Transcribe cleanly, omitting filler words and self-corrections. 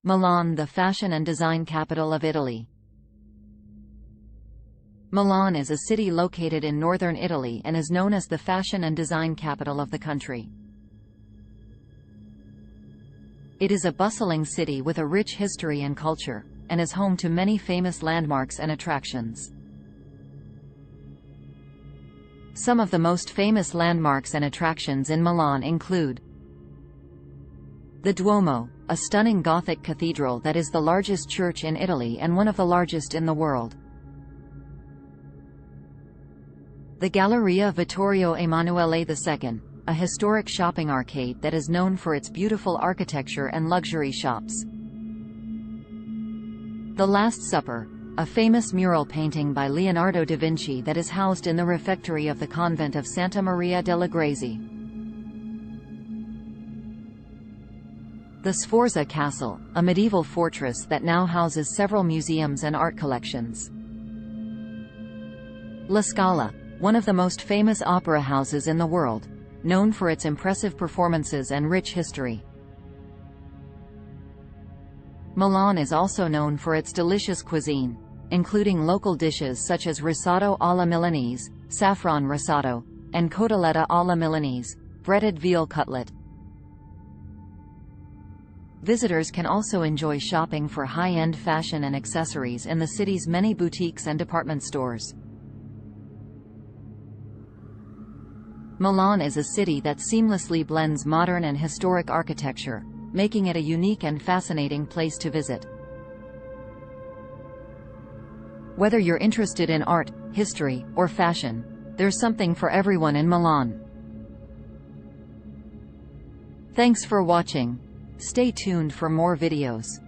Milan, the fashion and design capital of Italy. Milan is a city located in northern Italy and is known as the fashion and design capital of the country. It is a bustling city with a rich history and culture, and is home to many famous landmarks and attractions. Some of the most famous landmarks and attractions in Milan include the Duomo, a stunning Gothic cathedral that is the largest church in Italy and one of the largest in the world. The Galleria Vittorio Emanuele II, a historic shopping arcade that is known for its beautiful architecture and luxury shops. The Last Supper, a famous mural painting by Leonardo da Vinci that is housed in the refectory of the convent of Santa Maria delle Grazie. The Sforza Castle, a medieval fortress that now houses several museums and art collections. La Scala, one of the most famous opera houses in the world, known for its impressive performances and rich history. Milan is also known for its delicious cuisine, including local dishes such as risotto alla Milanese, saffron risotto, and cotoletta alla Milanese, breaded veal cutlet. Visitors can also enjoy shopping for high-end fashion and accessories in the city's many boutiques and department stores. Milan is a city that seamlessly blends modern and historic architecture, making it a unique and fascinating place to visit. Whether you're interested in art, history, or fashion, there's something for everyone in Milan. Thanks for watching. Stay tuned for more videos.